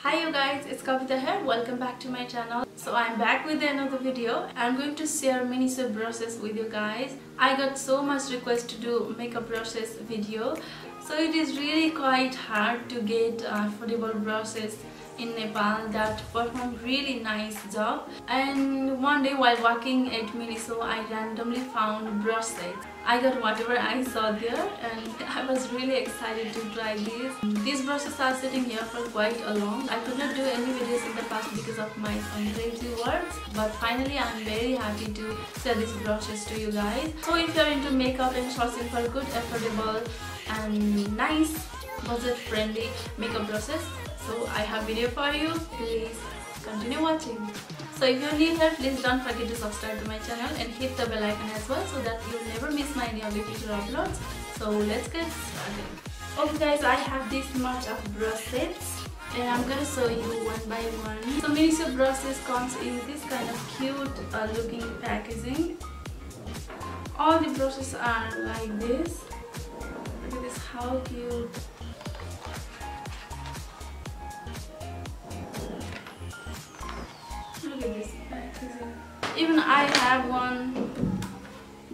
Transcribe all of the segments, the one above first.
Hi you guys, it's Kavita here. Welcome back to my channel. So I'm back with another video. I'm going to share Miniso brushes with you guys. I got so much request to do makeup brushes video. So it is really quite hard to get affordable brushes in Nepal that perform really nice job. And one day while walking at Miniso, I randomly found brush sets. I got whatever I saw there and I was really excited to try these. These brushes are sitting here for quite a long. I could not do any videos in the past because of my crazy works, but finally I'm very happy to share these brushes to you guys. So if you're into makeup and sourcing for good, affordable and nice budget friendly makeup brushes, so I have video for you. Please continue watching. So if you're new here, please don't forget to subscribe to my channel and hit the bell icon as well so that you'll never miss my any of the future uploads. So let's get started. Okay guys, I have this much of brush sets and I'm gonna show you one by one. So Miniso brushes comes in this kind of cute looking packaging. All the brushes are like this. Look at this, how cute. Look at this packaging. Even I have one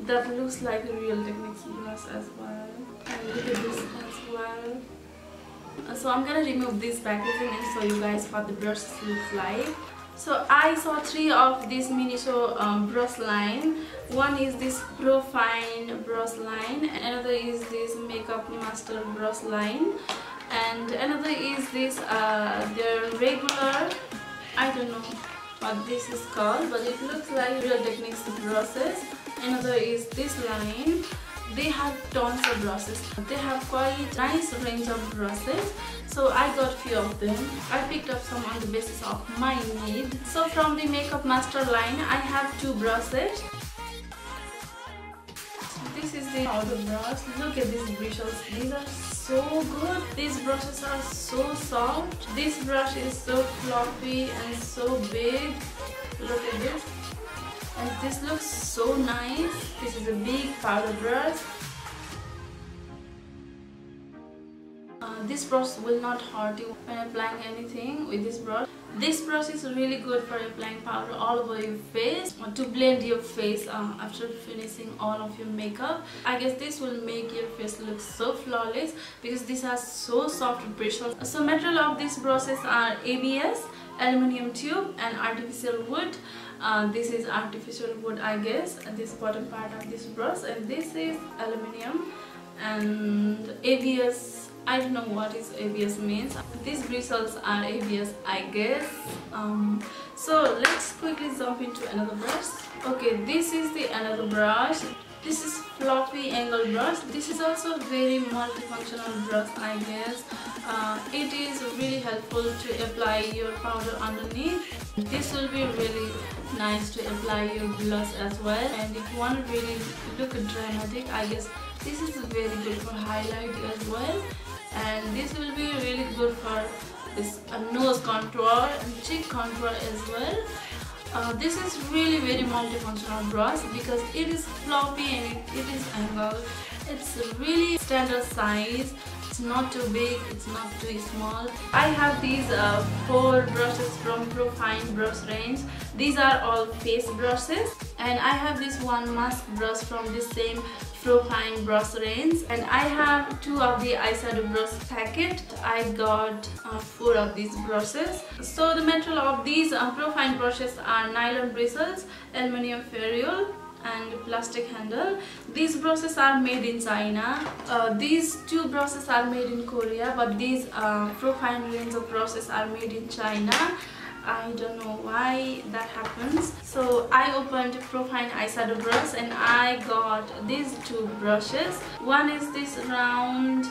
that looks like a real Techniques brush as well. And look at this as well. So I'm gonna remove this packaging and show you guys what the brushes look like. So I saw three of this Miniso brush line. One is this Pro Fine brush line, another is this Makeup Master brush line, and another is this their regular, I don't know what this is called, but it looks like Real Techniques brushes. Another is this line. They have tons of brushes. They have quite nice range of brushes. So I got few of them. I picked up some on the basis of my need. So from the Makeup Master line, I have two brushes. This is the powder brush. Look at these bristles. These are so good. These brushes are so soft. This brush is so fluffy and so big. Look at this. And this looks so nice. This is a big powder brush. This brush will not hurt you when applying anything with this brush. This brush is really good for applying powder all over your face to blend your face after finishing all of your makeup. I guess this will make your face look so flawless because this has so soft bristles. So material of these brushes are ABS, aluminium tube and artificial wood. This is artificial wood, I guess, and this bottom part of this brush, and this is aluminium and ABS. I don't know what is ABS means. These bristles are ABS, I guess. So let's quickly jump into another brush. Okay, this is the another brush. This is fluffy angle brush. This is also very multifunctional brush, I guess. It is really helpful to apply your powder underneath. This will be really nice to apply your blush as well. And if you want to really look dramatic, I guess this is very good for highlight as well. And this will be really good for this nose contour and cheek contour as well. This is really very multifunctional brush because it is floppy and it is angled. It's really standard size. It's not too big, it's not too small. I have these 4 brushes from Pro Fine brush range. These are all face brushes, and I have this one mask brush from the same Pro Fine brush range, and I have 2 of the eyeshadow brush packet. I got 4 of these brushes. So the material of these Pro Fine brushes are nylon bristles, aluminium ferrule and plastic handle. These brushes are made in China. These 2 brushes are made in Korea, but these Pro Fine range of brushes are made in China. I don't know why that happens. So I opened Pro Fine eyeshadow brush and I got these 2 brushes. One is this round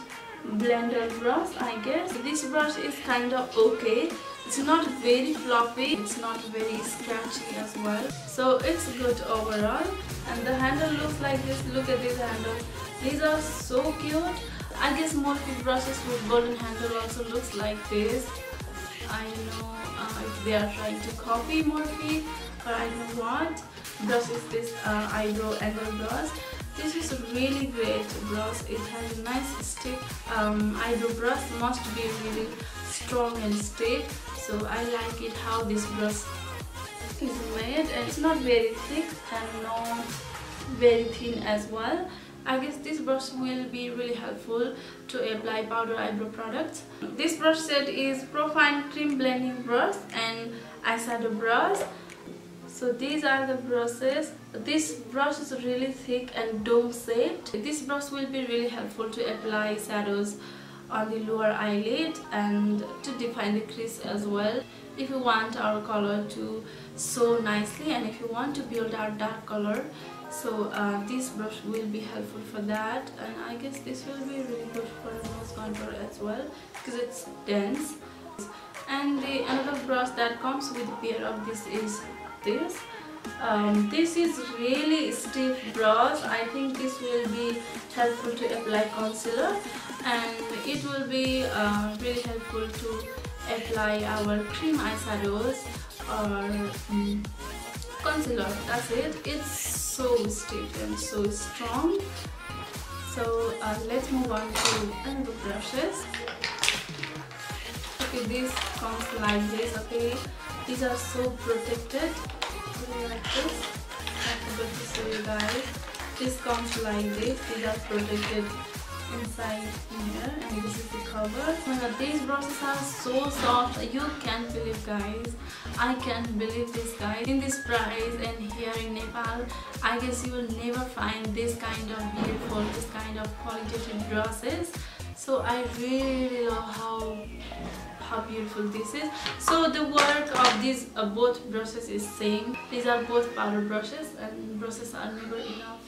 blender brush, I guess. This brush is kind of okay. It's not very floppy, it's not very scratchy as well. So it's good overall. And the handle looks like this. Look at this handle. These are so cute. I guess Morphe brushes with golden handle also looks like this. I know if they are trying to copy Morphe, but I don't know what. Brush is this eyebrow angle brush. This is a really great brush. It has a nice stiff eyebrow brush. Must be really strong and stiff. So I like it how this brush is made, and it's not very thick and not very thin as well. I guess this brush will be really helpful to apply powder eyebrow products. This brush set is Pro Fine cream blending brush and eyeshadow brush. So these are the brushes. This brush is really thick and dome shaped. This brush will be really helpful to apply shadows on the lower eyelid and to define the crease as well. If you want our color to show nicely and if you want to build our dark color, so this brush will be helpful for that. And I guess this will be really good for nose contour as well because it's dense. And the another brush that comes with a pair of this is this. This is really stiff brush. I think this will be helpful to apply concealer, and it will be really helpful to apply our cream eyeshadows or concealer. That's it. It's so stiff and so strong. So let's move on to another brushes. Okay, this comes like this. Okay, these are so protected. Like this. I forgot to show you guys. This comes like this. These are protected inside here, and this is the cover. These brushes are so soft. You can't believe, guys. I can't believe this, guys. In this price and here in Nepal, I guess you will never find this kind of beautiful, this kind of qualitative brushes. So I really love how beautiful this is. So the work of these both brushes is same. These are both powder brushes, and brushes are never enough.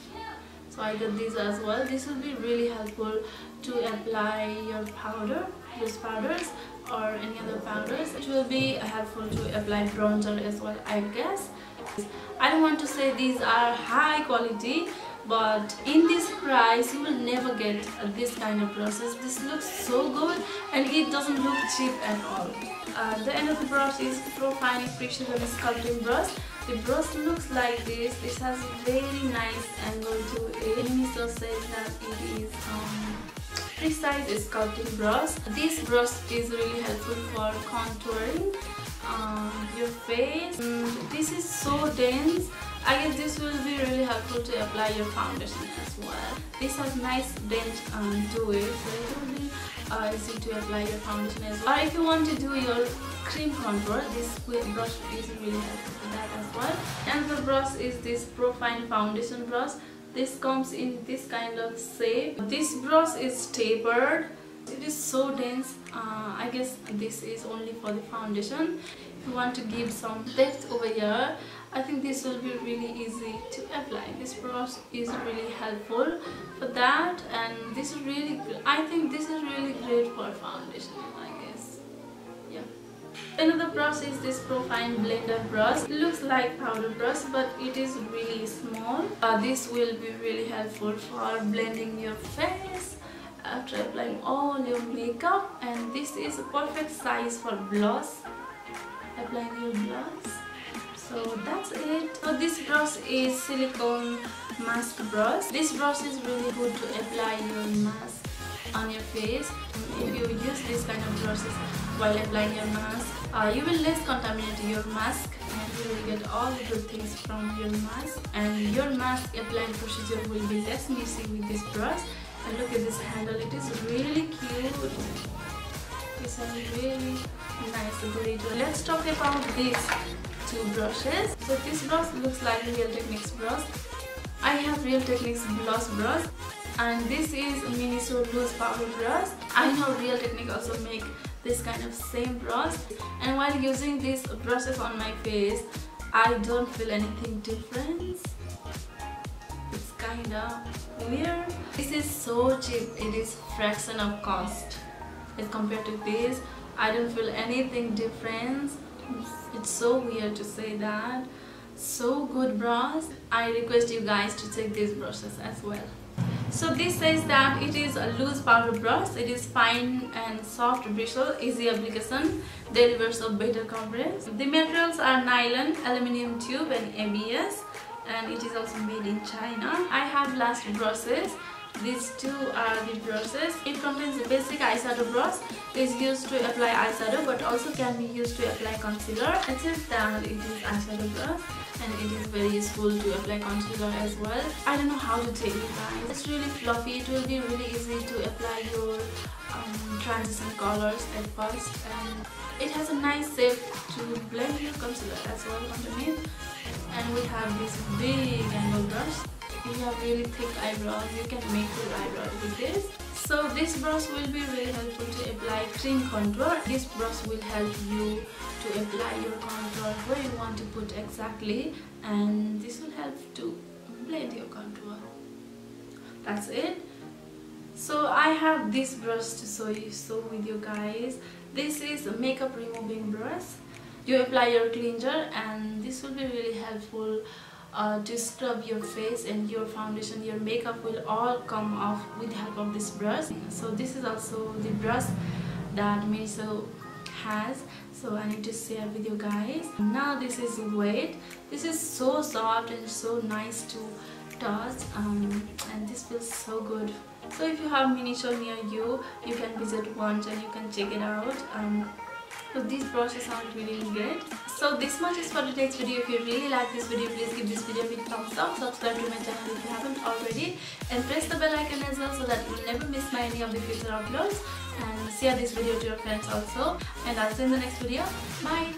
So I got these as well. This will be really helpful to apply your powder, loose powders or any other powders. It will be helpful to apply bronzer as well, I guess. I don't want to say these are high quality, but in this price you will never get this kind of brushes. This looks so good and it doesn't look cheap at all. The end of the brush is Pro Fine Precision Sculpting Brush. The brush looks like this. This has a very nice angle to it. Miniso says that it is precise sculpting brush. This brush is really helpful for contouring your face. This is so dense. I guess this will be really helpful to apply your foundation as well. This has nice dent to it, so it will be easy to apply your foundation as well. Or if you want to do your cream contour, this brush is really helpful for that as well. And the brush is this Pro Fine foundation brush. This comes in this kind of shape. This brush is tapered. It is so dense. I guess this is only for the foundation. If you want to give some depth over here, I think this will be really easy to apply. This brush is really helpful for that, and this is really, I think this is really great for foundation, I guess. Yeah. Another brush is this Pro Fine blender brush. It looks like powder brush, but it is really small. This will be really helpful for blending your face after applying all your makeup, and this is a perfect size for blush, applying your blush. So that's it. So this brush is silicone mask brush. This brush is really good to apply your mask on your face. If you use this kind of brushes while applying your mask, you will less contaminate your mask and you will get all the good things from your mask, and your mask applying procedure will be less messy with this brush. And look at this handle, it is really cute. It's a really nice glitter. Let's talk about these two brushes. So this brush looks like Real Techniques brush. I have Real Techniques gloss brush, and this is Miniso Loose powder brush. I know Real Technique also make this kind of same brush, and while using these brushes on my face, I don't feel anything different. It's kinda weird. This is so cheap, it is fraction of cost as compared to this. I don't feel anything different. It's so weird to say that. So good brush. I request you guys to take these brushes as well. So this says that it is a loose powder brush. It is fine and soft bristle, easy application, delivers a better coverage. The materials are nylon, aluminium tube and ABS, and it is also made in China. I have last brushes. these two are the brushes. It contains the basic eyeshadow brush. Is used to apply eyeshadow but also can be used to apply concealer. Except that it is eyeshadow brush and it is very useful to apply concealer as well. I don't know how to tell you guys. It's really fluffy. It will be really easy to apply your transition colors at first, and it has a nice shape to blend your concealer as well underneath. And we have this big angle brush. If you have really thick eyebrows, you can make your eyebrows with this. So this brush will be really helpful to apply cream contour. This brush will help you to apply your contour where you want to put exactly, and this will help to blend your contour. That's it. So I have this brush to show with you guys. This is a makeup removing brush. You apply your cleanser and this will be really helpful to scrub your face and your foundation. Your makeup will all come off with the help of this brush. So this is also the brush that Miniso has, so I need to share with you guys. Now this is wet. This is so soft and so nice to touch, and this feels so good. So if you have Miniso near you, you can visit once and you can check it out. So these brushes are really great. So this much is for today's video. If you really like this video, please give this video a big thumbs up, subscribe to my channel if you haven't already, and press the bell icon as well so that you will never miss my any of the future uploads. And share this video to your friends also, and I'll see you in the next video. Bye.